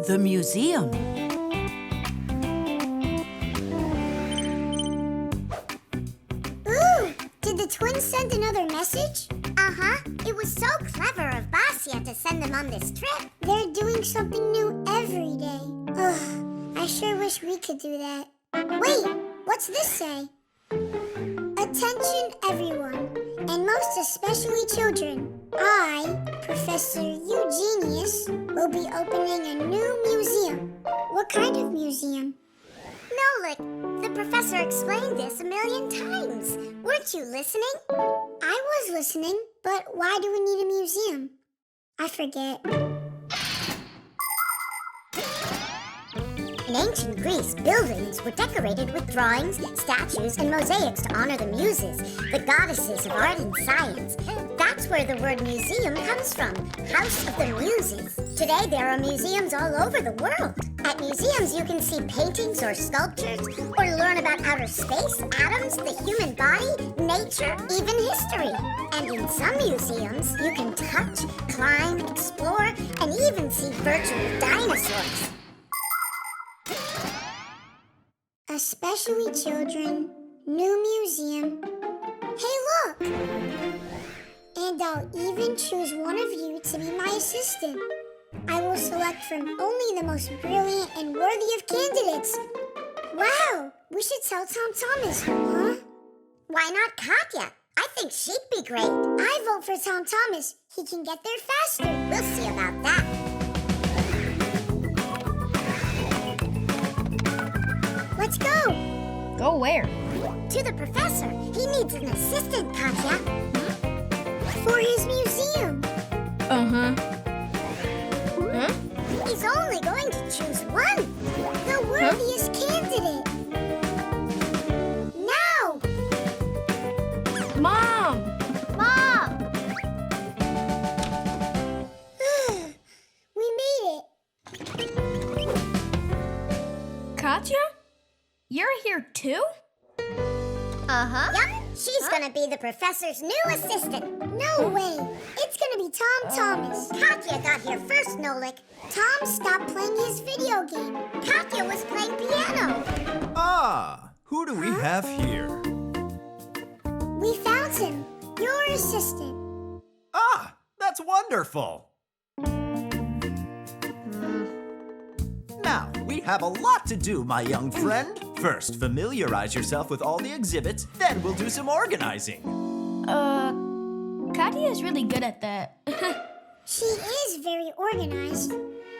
The museum. Ooh! Did the twins send another message? Uh-huh. It was so clever of Basia to send them on this trip. They're doing something new every day. Ugh, I sure wish we could do that. Wait, what's this say? Attention everyone, and most especially children. I, Professor Eugenius, will be opening a new museum. What kind of museum? Nolik, the professor explained this a million times. Weren't you listening? I was listening, but why do we need a museum? I forget. In ancient Greece, buildings were decorated with drawings, statues, and mosaics to honor the muses, the goddesses of art and science. That's where the word museum comes from, House of the Muses. Today, there are museums all over the world. At museums, you can see paintings or sculptures, or learn about outer space, atoms, the human body, nature, even history. And in some museums, you can touch, climb, explore, and even see virtual dinosaurs. Especially children, new museum. Hey, look! And I'll even choose one of you to be my assistant. I will select from only the most brilliant and worthy of candidates. Wow! We should tell Tom Thomas, huh? Why not Katya? I think she'd be great. I vote for Tom Thomas. He can get there faster. We'll see about that. Let's go! Go where? To the professor. He needs an assistant, Katya. For his museum. Uh-huh. Huh? He's only going to choose one. The worthiest candidate. Now! Mom! Mom! We made it. Katya? You're here too? Uh-huh. Yep, she's gonna be the professor's new assistant. No way. It's gonna be Tom Thomas. Katya got here first, Nolik. Tom stopped playing his video game. Katya was playing piano. Ah, who do we have here? We found him. Your assistant. Ah, that's wonderful. Now, we have a lot to do, my young friend. First, familiarize yourself with all the exhibits, then we'll do some organizing. Katya is really good at that. She is very organized.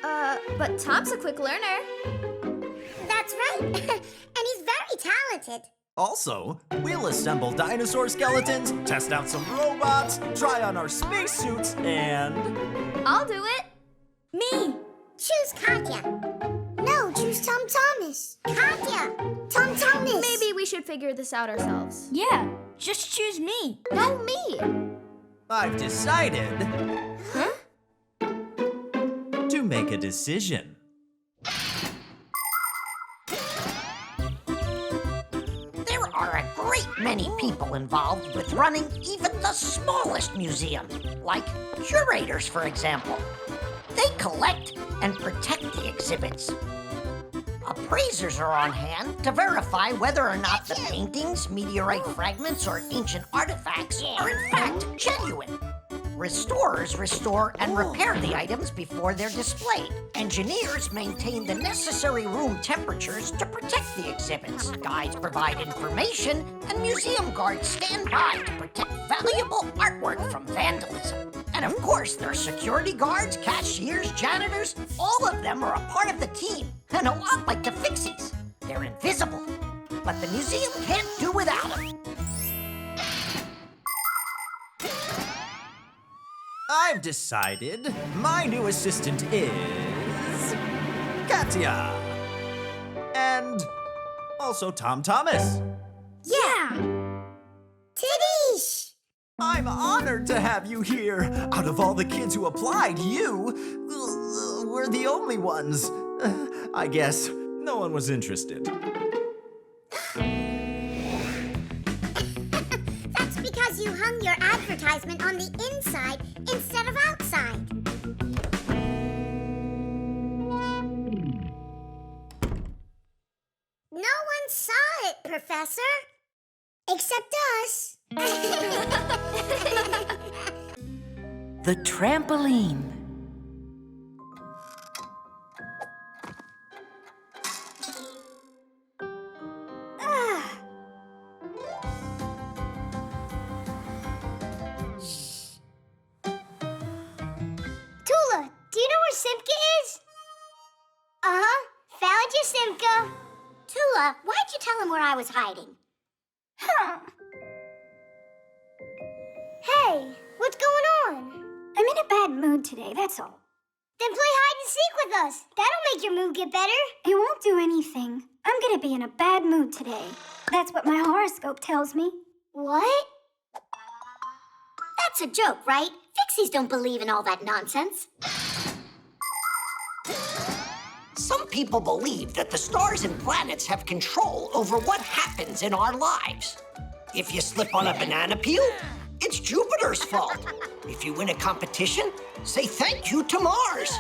But Tom's a quick learner. That's right. And he's very talented. Also, we'll assemble dinosaur skeletons, test out some robots, try on our spacesuits, and... I'll do it. Me. Choose Katya. No, choose Tom Thomas. Katya! Tom Thomas! Maybe we should figure this out ourselves. Yeah, just choose me. No, me. I've decided Huh? to make a decision. There are a great many people involved with running even the smallest museum, like curators, for example. They collect and protect the exhibits. Appraisers are on hand to verify whether or not the paintings, meteorite fragments, or ancient artifacts are in fact genuine. Restorers restore and repair the items before they're displayed. Engineers maintain the necessary room temperatures to protect the exhibits. Guides provide information, and museum guards stand by to protect valuable artwork from vandalism. And of course, there are security guards, cashiers, janitors. All of them are a part of the team, and a lot like the Fixies. They're invisible, but the museum can't do without them. I've decided my new assistant is... Katya. And also Tom Thomas. Yeah! Tidish! I'm honored to have you here. Out of all the kids who applied, you were the only ones. I guess no one was interested. That's because you hung your advertisement on the inside instead of outside. Professor. Except us. The trampoline. Tula, do you know where Simka is? Uh-huh. Found you, Simka. Tula, why'd you tell him where I was hiding? Huh. Hey, what's going on? I'm in a bad mood today, that's all. Then play hide and seek with us. That'll make your mood get better. It won't do anything. I'm gonna be in a bad mood today. That's what my horoscope tells me. What? That's a joke, right? Fixies don't believe in all that nonsense. Some people believe that the stars and planets have control over what happens in our lives. If you slip on a banana peel, it's Jupiter's fault. If you win a competition, say thank you to Mars.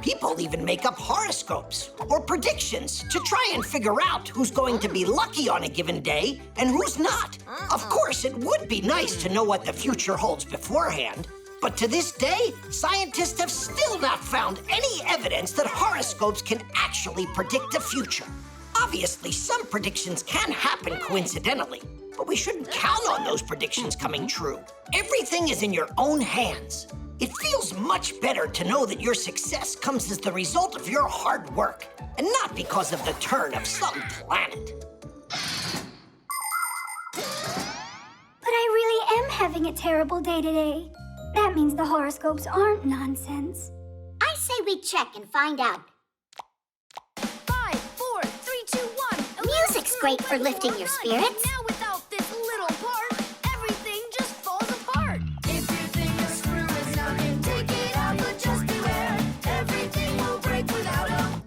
People even make up horoscopes or predictions to try and figure out who's going to be lucky on a given day and who's not. Of course, it would be nice to know what the future holds beforehand. But to this day, scientists have still not found any evidence that horoscopes can actually predict the future. Obviously, some predictions can happen coincidentally, but we shouldn't count on those predictions coming true. Everything is in your own hands. It feels much better to know that your success comes as the result of your hard work, and not because of the turn of some planet. But I really am having a terrible day today. That means the horoscopes aren't nonsense. I say we check and find out. 5, 4, 3, 2, 1. Music's great for lifting your spirits. Now without this little part, everything just falls apart. If you think a screw is knocking, take it out, but just beware. Everything will break without a...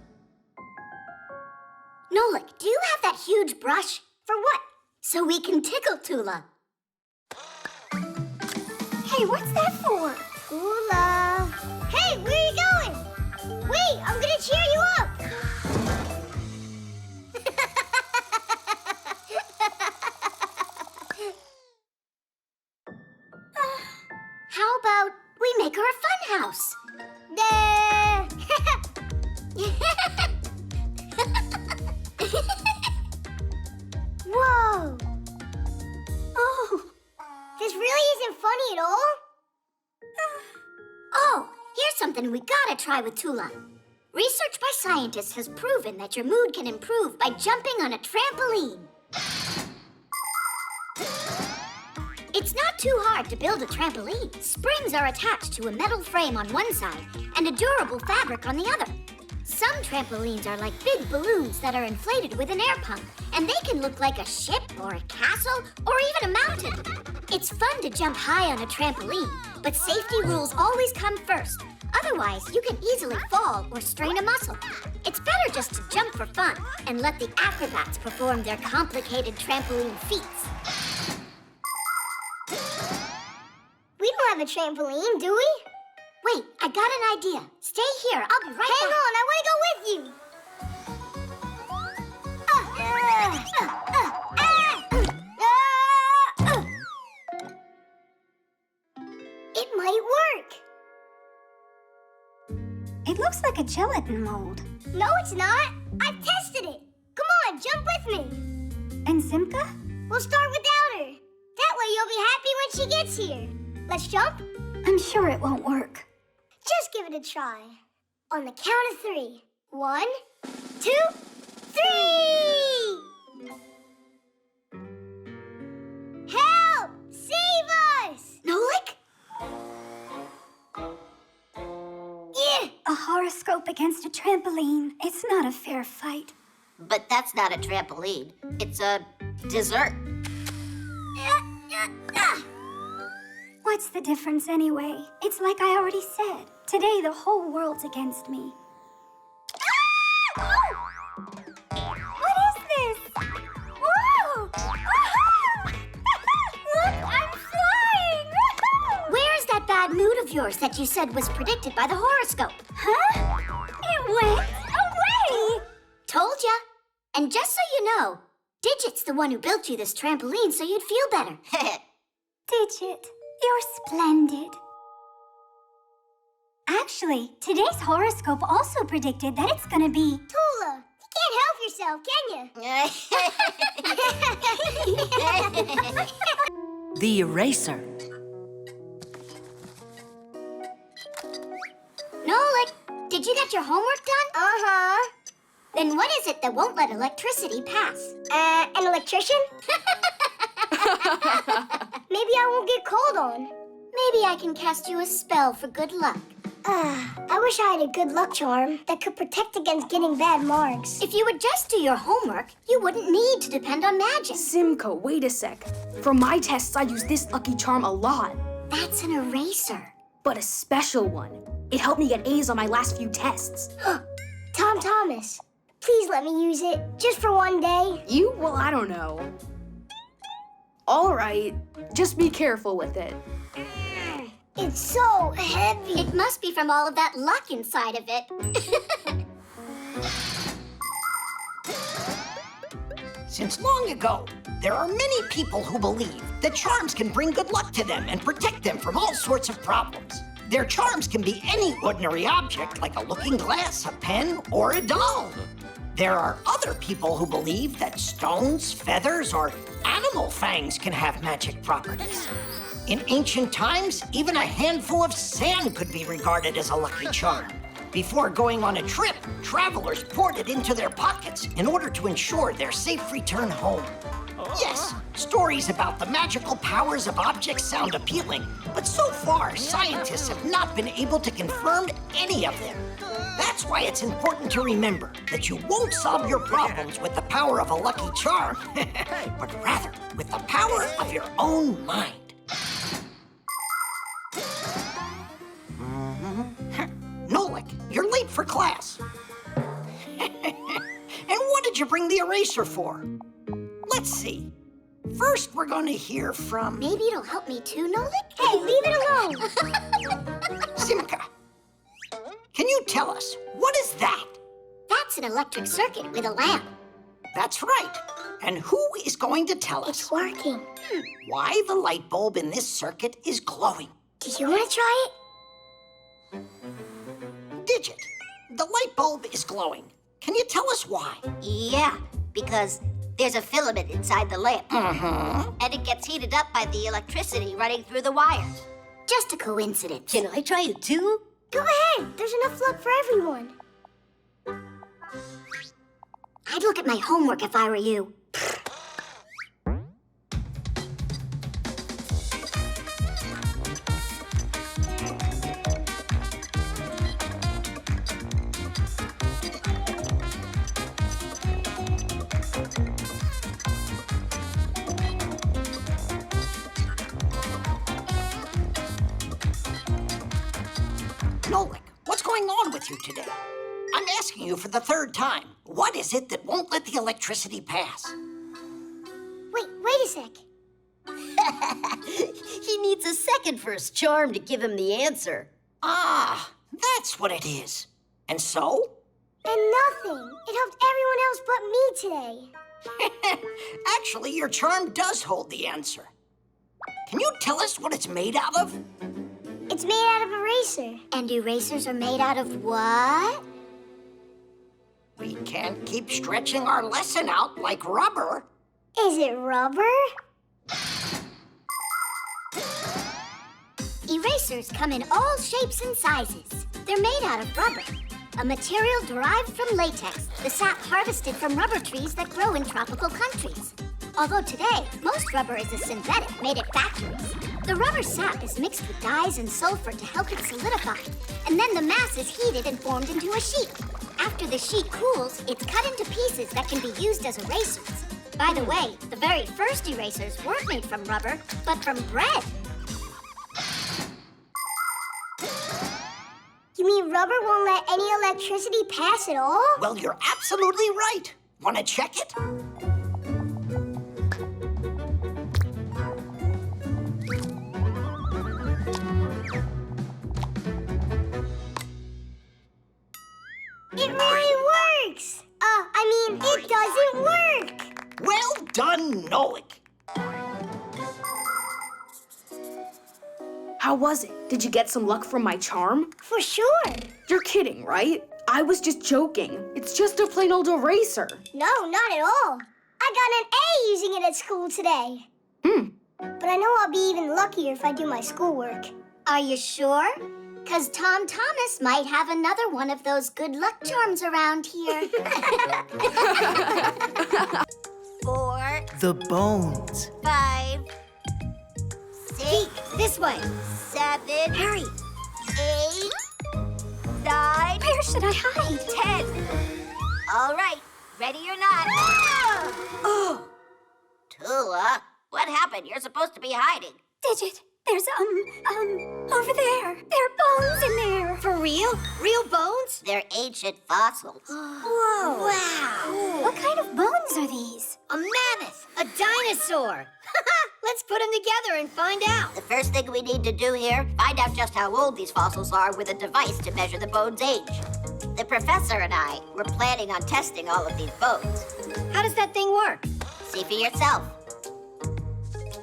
Nolik, do you have that huge brush? For what? So we can tickle Tula. Hey, what's that for? Tula. Hey, where are you going? Wait, I'm gonna cheer you up. How about we make her a fun house? Whoa! Oh, this really isn't funny at all? Oh, here's something we gotta try with Tula. Research by scientists has proven that your mood can improve by jumping on a trampoline. It's not too hard to build a trampoline. Springs are attached to a metal frame on one side and a durable fabric on the other. Some trampolines are like big balloons that are inflated with an air pump, and they can look like a ship or a castle or even a mountain. It's fun to jump high on a trampoline, but safety rules always come first. Otherwise, you can easily fall or strain a muscle. It's better just to jump for fun and let the acrobats perform their complicated trampoline feats. We don't have a trampoline, do we? Wait, I got an idea. Stay here. I'll be right back. Hang on, I want to go with you. It might work. It looks like a gelatin mold. No, it's not. I've tested it. Come on, jump with me. And Simka? We'll start without her. That way you'll be happy when she gets here. Let's jump? I'm sure it won't work. Just give it a try. On the count of 3. 1, 2, 3! Help! Save us! Nolik? Yeah! A horoscope against a trampoline. It's not a fair fight. But that's not a trampoline. It's a dessert. What's the difference anyway? It's like I already said. Today the whole world's against me. What is this? Whoa! Look, I'm flying! Where's that bad mood of yours that you said was predicted by the horoscope? Huh? It went away! Told ya. And just so you know, Digit's the one who built you this trampoline so you'd feel better. Digit, you're splendid. Actually, today's horoscope also predicted that it's gonna be... Tula, you can't help yourself, can you? The eraser. Nolik, did you get your homework done? Uh-huh. Then what is it that won't let electricity pass? An electrician? Maybe I won't get called on. Maybe I can cast you a spell for good luck. I wish I had a good luck charm that could protect against getting bad marks. If you would just do your homework, you wouldn't need to depend on magic. Simka, wait a sec. For my tests, I use this lucky charm a lot, That's an eraser. but a special one. It helped me get A's on my last few tests. Tom Thomas, please let me use it just for one day. You? Well, I don't know. All right, just be careful with it. It's so heavy. It must be from all of that luck inside of it. Since long ago, there are many people who believe that charms can bring good luck to them and protect them from all sorts of problems. Their charms can be any ordinary object, like a looking glass, a pen, or a doll. There are other people who believe that stones, feathers, or animal fangs can have magic properties. In ancient times, even a handful of sand could be regarded as a lucky charm. Before going on a trip, travelers poured it into their pockets in order to ensure their safe return home. Yes, stories about the magical powers of objects sound appealing, but so far, scientists have not been able to confirm any of them. That's why it's important to remember that you won't solve your problems with the power of a lucky charm, but rather with the power of your own mind. Nolik, you're late for class. And what did you bring the eraser for? Let's see. First, we're going to hear from... Maybe it'll help me too, Nolik? Hey, leave it alone. Simka. Can you tell us, what is that? That's an electric circuit with a lamp. That's right. And who is going to tell It's us working. why the light bulb in this circuit is glowing? Do you want to try it? Digit, the light bulb is glowing. Can you tell us why? Yeah, because there's a filament inside the lamp. Mm-hmm. And it gets heated up by the electricity running through the wires. Just a coincidence. Can I try it too? Go ahead. There's enough luck for everyone. I'd look at my homework if I were you. Nolik, what's going on with you today? I'm asking you for the third time. What is it that won't let the electricity pass? Wait a sec. He needs a second for his charm to give him the answer. Ah, that's what it is. And so? And nothing. It helped everyone else but me today. Actually, your charm does hold the answer. Can you tell us what it's made out of? It's made out of eraser. And erasers are made out of what? We can't keep stretching our lesson out like rubber. Is it rubber? Erasers come in all shapes and sizes. They're made out of rubber, a material derived from latex, the sap harvested from rubber trees that grow in tropical countries. Although today, most rubber is a synthetic made at factories. The rubber sap is mixed with dyes and sulfur to help it solidify, and then the mass is heated and formed into a sheet. After the sheet cools, it's cut into pieces that can be used as erasers. By the way, the very first erasers weren't made from rubber, but from bread. You mean rubber won't let any electricity pass at all? Well, you're absolutely right. Want to check it? It really works! It doesn't work! Well done, Nolik. How was it? Did you get some luck from my charm? For sure. You're kidding, right? I was just joking. It's just a plain old eraser. No, not at all. I got an A using it at school today. But I know I'll be even luckier if I do my schoolwork. Are you sure? Because Tom Thomas might have another one of those good luck charms around here. 4, The bones. 5, 6, This way. 7, Hurry. 8, 9, Where should I hide? 10. All right, ready or not. Oh, Tula, what happened? You're supposed to be hiding. Digit, there's, over there. There are bones in there. for real? Real bones? They're ancient fossils. Whoa. Wow. What kind of bones are these? A mammoth. A dinosaur. Let's put them together and find out. The first thing we need to do here, find out just how old these fossils are with a device to measure the bone's age. The professor and I were planning on testing all of these bones. How does that thing work? See for yourself.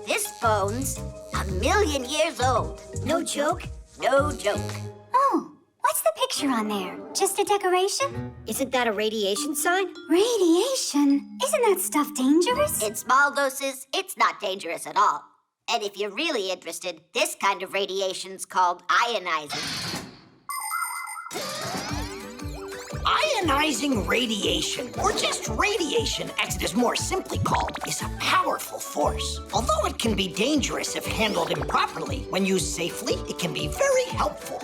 This bone's 1,000,000 years old. No joke? No joke. Oh, what's the picture on there? Just a decoration? Isn't that a radiation sign? Radiation? Isn't that stuff dangerous? In small doses, it's not dangerous at all. And if you're really interested, this kind of radiation's called ionizing. Ionizing radiation, or just radiation as it is more simply called, is a powerful force. Although it can be dangerous if handled improperly, when used safely, it can be very helpful.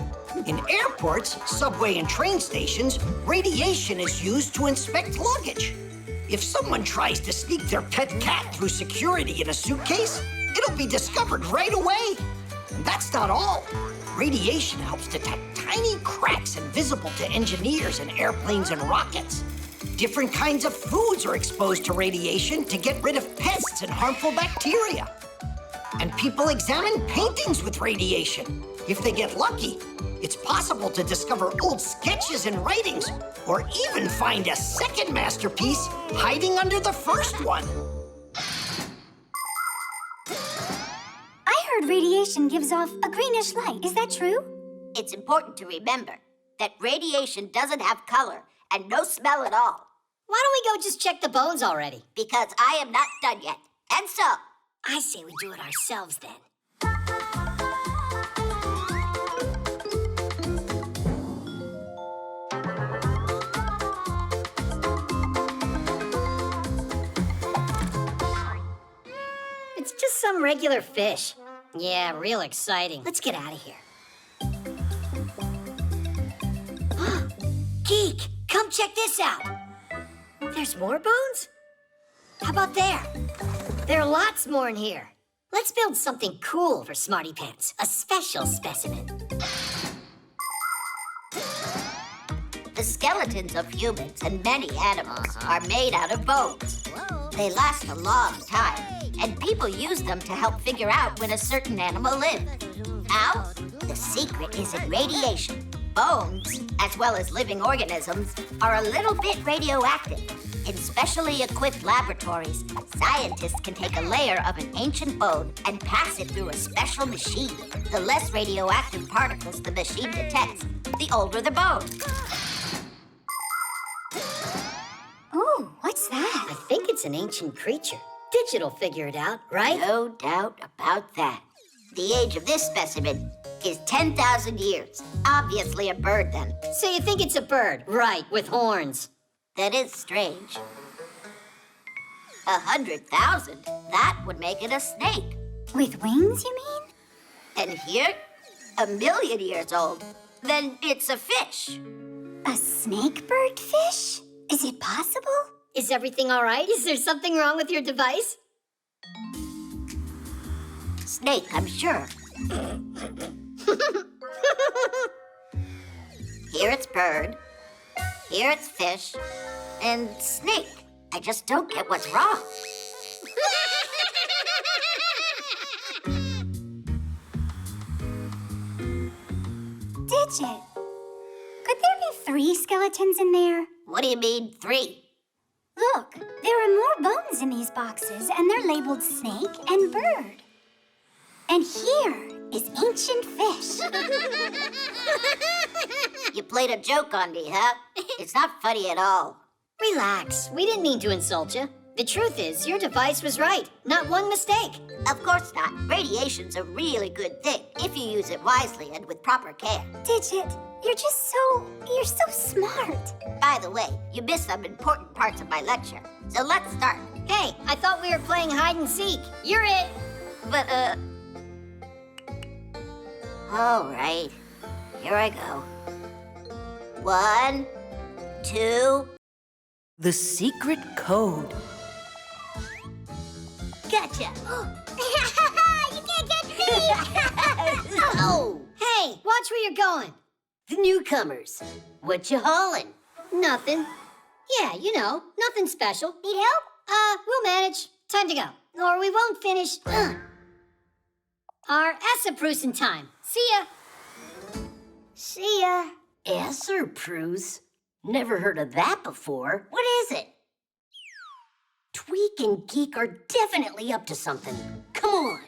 In airports, subway and train stations, radiation is used to inspect luggage. If someone tries to sneak their pet cat through security in a suitcase, it'll be discovered right away. And that's not all. Radiation helps detect tiny cracks invisible to engineers in airplanes and rockets. Different kinds of foods are exposed to radiation to get rid of pests and harmful bacteria. And people examine paintings with radiation. If they get lucky, it's possible to discover old sketches and writings, or even find a second masterpiece hiding under the first one. I heard radiation gives off a greenish light. Is that true? It's important to remember that radiation doesn't have color and no smell at all. Why don't we go just check the bones already? Because I am not done yet. And so, I say we do it ourselves then. It's just some regular fish. Yeah, real exciting. Let's get out of here. Geek, come check this out. There's more bones? How about there? There are lots more in here. Let's build something cool for Smarty Pants. A special specimen. the skeletons of humans and many animals are made out of bones. They last a long time, and people use them to help figure out when a certain animal lived. How? The secret is in radiation. Bones, as well as living organisms, are a little bit radioactive. In specially equipped laboratories, scientists can take a layer of an ancient bone and pass it through a special machine. The less radioactive particles the machine detects, the older the bone. Ooh, what's that? I think it's an ancient creature. Digital figure it out, right? No doubt about that. The age of this specimen is 10,000 years. Obviously a bird, then. So you think it's a bird, right, with horns. That is strange. 100,000? That would make it a snake. With wings, you mean? And here, 1,000,000 years old. Then it's a fish. A snake bird fish? Is it possible? Is everything all right? Is there something wrong with your device? Snake, I'm sure. Here it's bird. Here it's fish. And snake. I just don't get what's wrong. Digit. Could there be 3 skeletons in there? What do you mean, 3? Look, there are more bones in these boxes, and they're labeled snake and bird. And here is ancient fish. You played a joke on me, huh? It's not funny at all. Relax. We didn't mean to insult you. The truth is, your device was right. Not one mistake. Of course not. Radiation's a really good thing if you use it wisely and with proper care. Digit, you're so smart. By the way, you missed some important parts of my lecture. So let's start. Hey, I thought we were playing hide and seek. You're it. But, all right. Here I go. 1, 2. The secret code. Gotcha. You can't get me! Oh, hey, watch where you're going. The newcomers. What you hauling? Nothing. Yeah, you know, nothing special. Need help? We'll manage. Time to go. Or we won't finish. Our Esseproos time. See ya. See ya. Esseproos? Never heard of that before. What is it? Tweak and Geek are definitely up to something. Come on.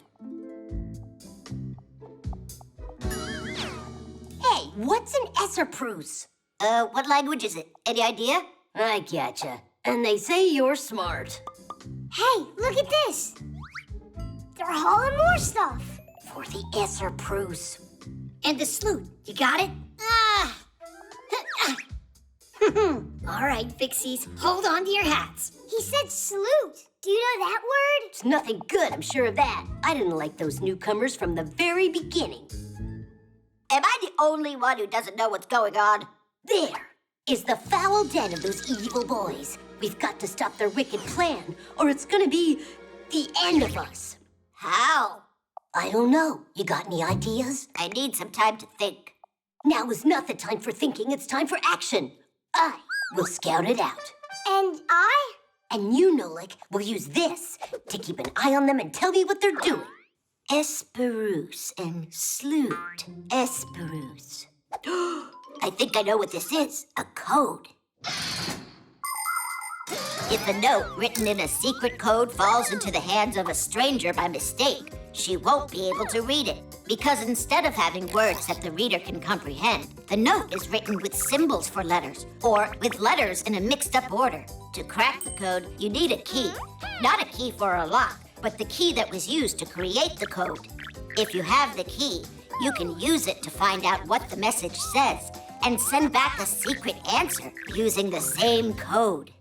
Hey, what's an Esseproos? What language is it? Any idea? I getcha. And they say you're smart. Hey, look at this. They're hauling more stuff. For the Esseproos. And the sloot. You got it? All right, Fixies. Hold on to your hats. He said salute. Do you know that word? It's nothing good, I'm sure of that. I didn't like those newcomers from the very beginning. Am I the only one who doesn't know what's going on? There is the foul den of those evil boys. We've got to stop their wicked plan, or it's gonna be the end of us. How? I don't know. You got any ideas? I need some time to think. Now is not the time for thinking, it's time for action. I will scout it out. And I? And you, Nolik, will use this to keep an eye on them and tell me what they're doing. Esseproos and sloot. Esseproos. I think I know what this is. A code. If a note written in a secret code falls into the hands of a stranger by mistake, she won't be able to read it. Because instead of having words that the reader can comprehend, the note is written with symbols for letters, or with letters in a mixed-up order. To crack the code, you need a key. Not a key for a lock, but the key that was used to create the code. If you have the key, you can use it to find out what the message says and send back a secret answer using the same code.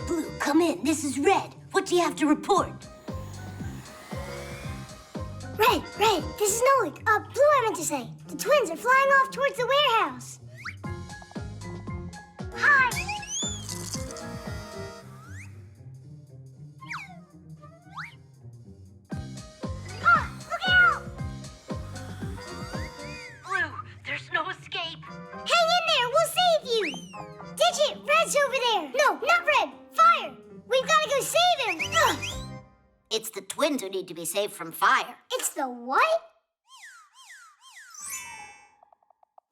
Blue, come in. This is Red. What do you have to report? Red, this is Nolik. Blue, I meant to say. The twins are flying off towards the warehouse. Hi. Look out! Blue, there's no escape. Hang in there, we'll save you. Digit, Red's over there. No, not Red. Fire. We've got to go save him. Ugh. It's the twins who need to be saved from fire. It's the what?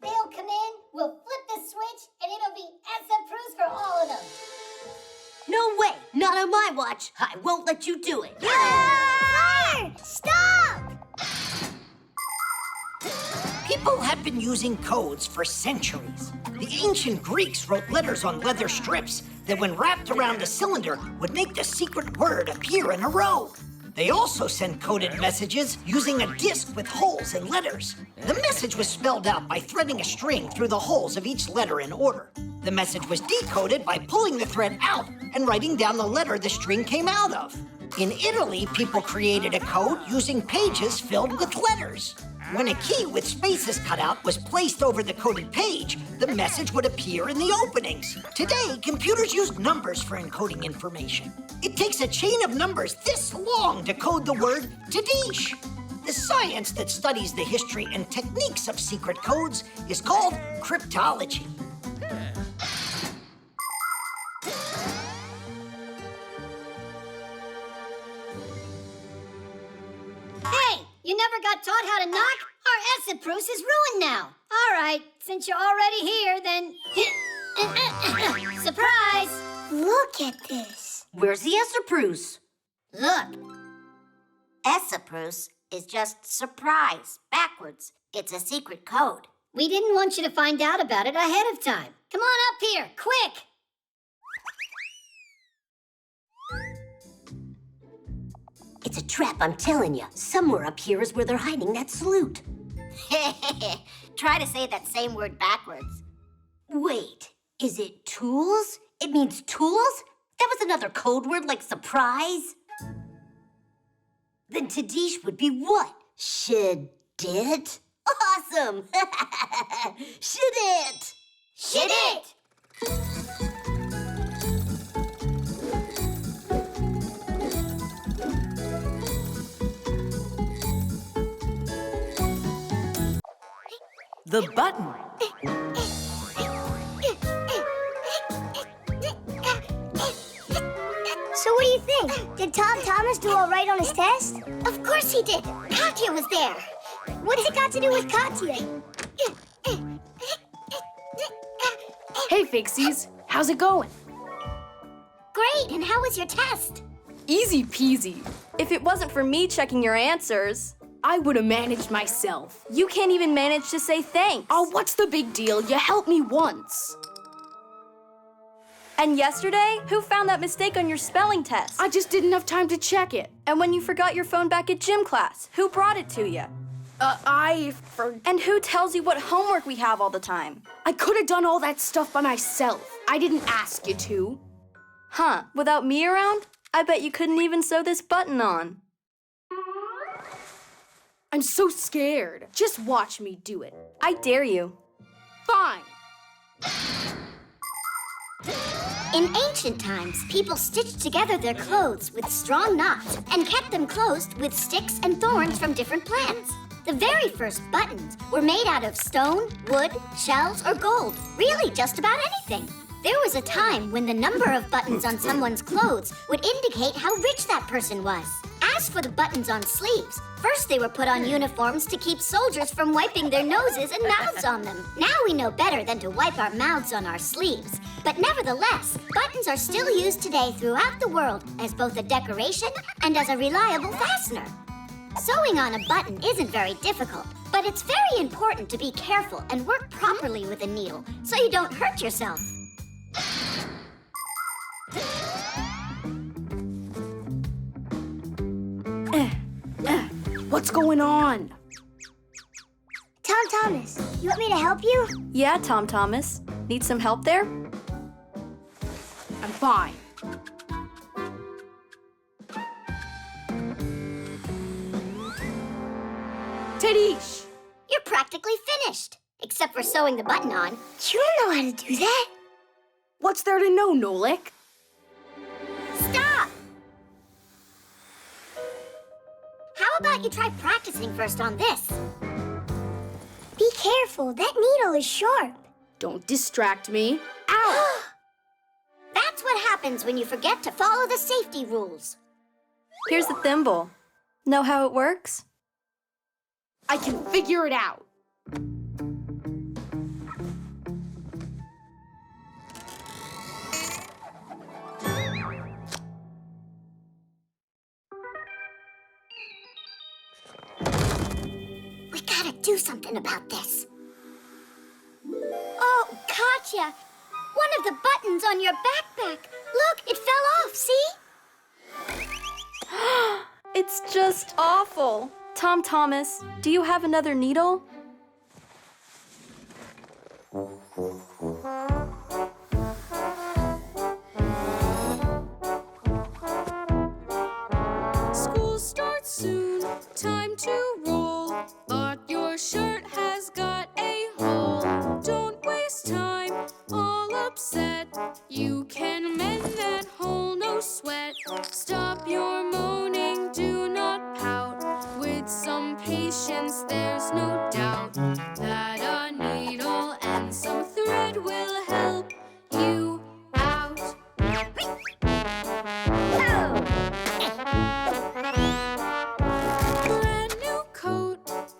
They'll come in, we'll flip the switch, and it'll be Esseproos for all of them. No way! Not on my watch! I won't let you do it! Fire! Stop! People have been using codes for centuries. The ancient Greeks wrote letters on leather strips that, when wrapped around a cylinder, would make the secret word appear in a row. They also sent coded messages using a disc with holes and letters. The message was spelled out by threading a string through the holes of each letter in order. The message was decoded by pulling the thread out and writing down the letter the string came out of. In Italy, people created a code using pages filled with letters. When a key with spaces cut out was placed over the coded page, the message would appear in the openings. Today, computers use numbers for encoding information. It takes a chain of numbers this long to code the word Tadish. The science that studies the history and techniques of secret codes is called cryptology. Hey, you never got taught how to knock? Our Esopruce is ruined now. All right, since you're already here, then... Surprise! Look at this. Where's the Esopruce? Look, Esopruce is just surprise, backwards. It's a secret code. we didn't want you to find out about it ahead of time. Come on up here, quick! It's a trap, I'm telling you. Somewhere up here is where they're hiding that salute. Try to say that same word backwards. Wait, is it tools? It means tools? That was another code word like surprise? Then Tadish would be what? Should it? Awesome! Should it? Shit it! The button. So what do you think? Did Tom Thomas do all right on his test? Of course he did. Katya was there. What's it got to do with Katya? Hey, Fixies. How's it going? Great, and how was your test? Easy peasy. If it wasn't for me checking your answers, I would have managed myself. you can't even manage to say thanks. Oh, what's the big deal? You helped me once. And yesterday, who found that mistake on your spelling test? I just didn't have time to check it. And when you forgot your phone back at gym class, who brought it to you? And who tells you what homework we have all the time? I could have done all that stuff by myself. I didn't ask you to. Huh, without me around? I bet you couldn't even sew this button on. I'm so scared. Just watch me do it. I dare you. Fine. In ancient times, people stitched together their clothes with strong knots and kept them closed with sticks and thorns from different plants. The very first buttons were made out of stone, wood, shells, or gold. Really, just about anything. There was a time when the number of buttons on someone's clothes would indicate how rich that person was. As for the buttons on sleeves, first they were put on uniforms to keep soldiers from wiping their noses and mouths on them. Now we know better than to wipe our mouths on our sleeves. But nevertheless, buttons are still used today throughout the world as both a decoration and as a reliable fastener. Sewing on a button isn't very difficult, but it's very important to be careful and work properly with a needle so you don't hurt yourself. What's going on? Tom Thomas, you want me to help you? Yeah, Tom Thomas. Need some help there? I'm fine. Tadish! You're practically finished, except for sewing the button on. You don't know how to do that. What's there to know, Nolik? Stop! How about you try practicing first on this? Be careful, that needle is sharp. Don't distract me. Ow! That's what happens when you forget to follow the safety rules. Here's the thimble. Know how it works? I can figure it out. We gotta do something about this. Oh, Katya, one of the buttons on your backpack. Look, it fell off, see? It's just awful. Tom Thomas, do you have another needle? School starts soon, time to roll. But your shirt has got a hole. Don't waste time, all upset. You can mend that hole, no sweat. Stop your moaning, do not pout. With some patience, there's no doubt that a needle and some thread will help you out. Brand new coat,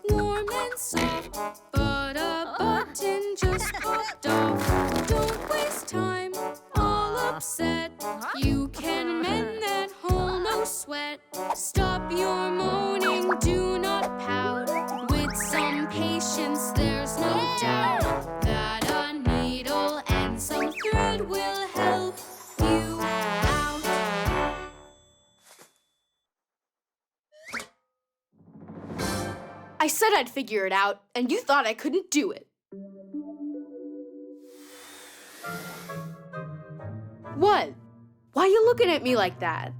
warm and soft, but a button just popped off. Don't waste time, all upset. You can mend that hole, no sweat. Stop your moaning, do not pout. With some patience, there's no doubt that a needle and some thread will help you out. I said I'd figure it out, and you thought I couldn't do it. What? Why are you looking at me like that?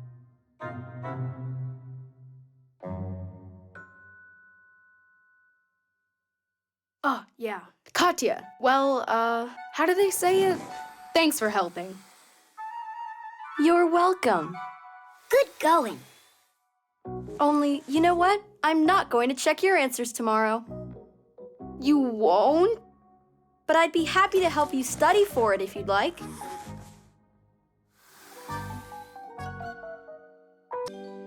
Oh, yeah. Katya. Well, how do they say it? Thanks for helping. You're welcome. Good going. Only, you know what? I'm not going to check your answers tomorrow. You won't? But I'd be happy to help you study for it if you'd like.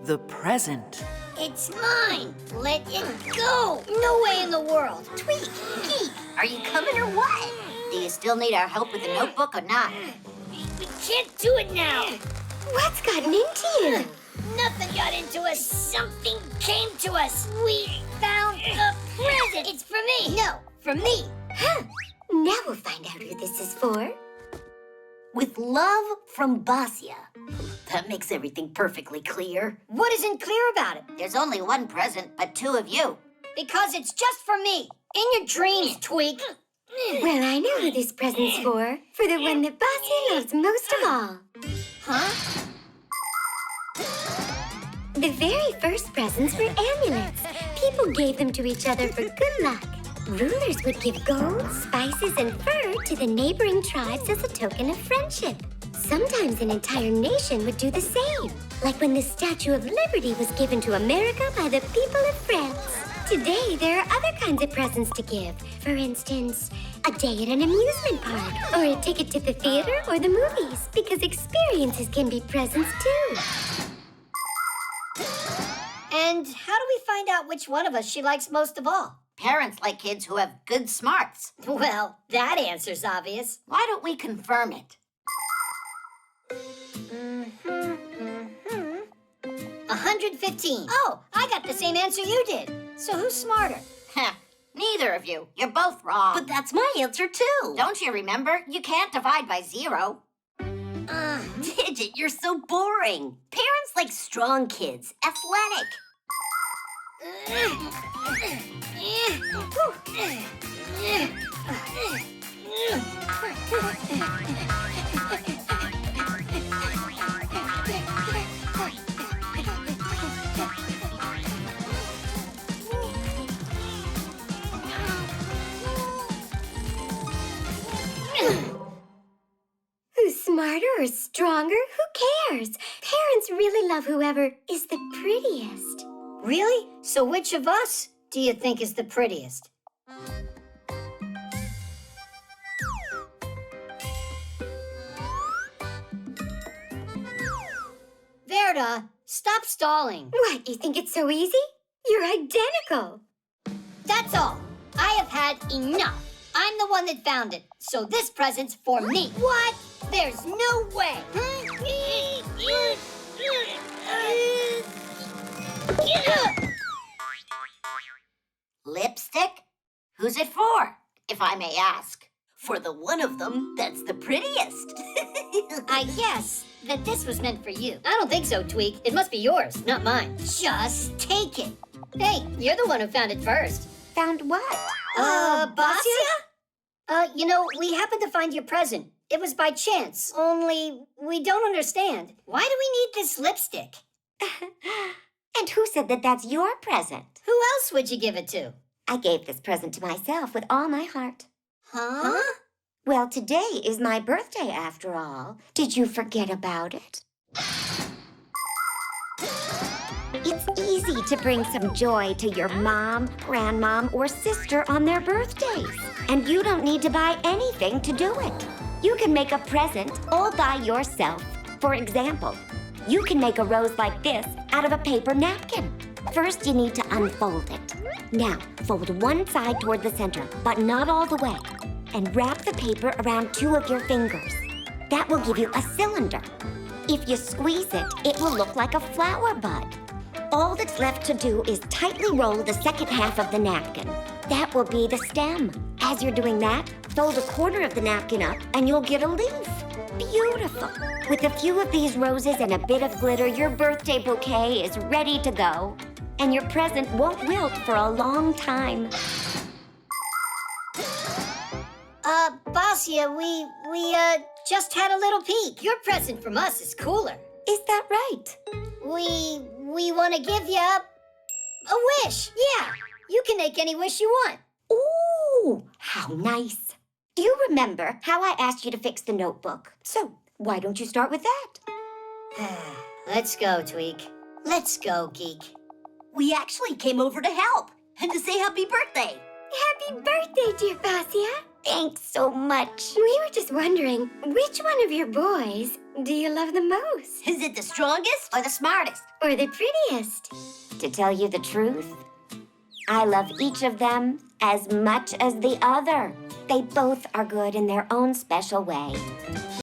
The present. It's mine. Let it go. No way in the world. Tweak, Geek, are you coming or what? Do you still need our help with the notebook or not? We can't do it now. What's gotten into you? Nothing got into us. Something came to us. We found the present. It's for me. No, for me. Huh. Now we'll find out who this is for. With love from Basia. That makes everything perfectly clear. What isn't clear about it? There's only one present, but two of you. Because it's just for me. In your dreams, Tweak. Well, I know who this present's for. For the one that Basia loves most of all. Huh? The very first presents were amulets. People gave them to each other for good luck. Rulers would give gold, spices, and fur to the neighboring tribes as a token of friendship. Sometimes an entire nation would do the same, like when the Statue of Liberty was given to America by the people of France. Today, there are other kinds of presents to give. For instance, a day at an amusement park, or a ticket to the theater or the movies, because experiences can be presents too. And how do we find out which one of us she likes most of all? Parents like kids who have good smarts. Well, that answer's obvious. Why don't we confirm it? 115. Oh, I got the same answer you did. So who's smarter? Neither of you. You're both wrong. But that's my answer, too. Don't you remember? You can't divide by 0. Digit, you're so boring. Parents like strong kids, athletic. Who's smarter or stronger? Who cares? Parents really love whoever is the prettiest. Really? So which of us do you think is the prettiest? Verda, stop stalling. What, you think it's so easy? You're identical. That's all. I have had enough. I'm the one that found it, so this present's for me. What? There's no way. Lipstick? Who's it for, if I may ask? For the one of them that's the prettiest. I guess that this was meant for you. I don't think so, Tweak. It must be yours, not mine. Just take it. Hey, you're the one who found it first. Found what? Basia? You know, we happened to find your present. It was by chance, only we don't understand. Why do we need this lipstick? And who said that that's your present? Who else would you give it to? I gave this present to myself with all my heart. Huh? Well, today is my birthday after all. Did you forget about it? It's easy to bring some joy to your mom, grandmom, or sister on their birthdays. And you don't need to buy anything to do it. You can make a present all by yourself. For example, you can make a rose like this out of a paper napkin. First, you need to unfold it. Now, fold one side toward the center, but not all the way. And wrap the paper around 2 of your fingers. That will give you a cylinder. If you squeeze it, it will look like a flower bud. All that's left to do is tightly roll the second half of the napkin. That will be the stem. As you're doing that, fold a corner of the napkin up and you'll get a leaf. Beautiful. With a few of these roses and a bit of glitter, your birthday bouquet is ready to go. And your present won't wilt for a long time. Basia, we just had a little peek. Your present from us is cooler. Is that right? We want to give you a wish. Yeah, you can make any wish you want. Ooh, how nice. Do you remember how I asked you to fix the notebook? So, why don't you start with that? Let's go, Tweak. Let's go, Geek. We actually came over to help and to say happy birthday. Happy birthday, dear Basia. Thanks so much. We were just wondering, which one of your boys do you love the most? Is it the strongest or the smartest? Or the prettiest? To tell you the truth, I love each of them as much as the other. They both are good in their own special way.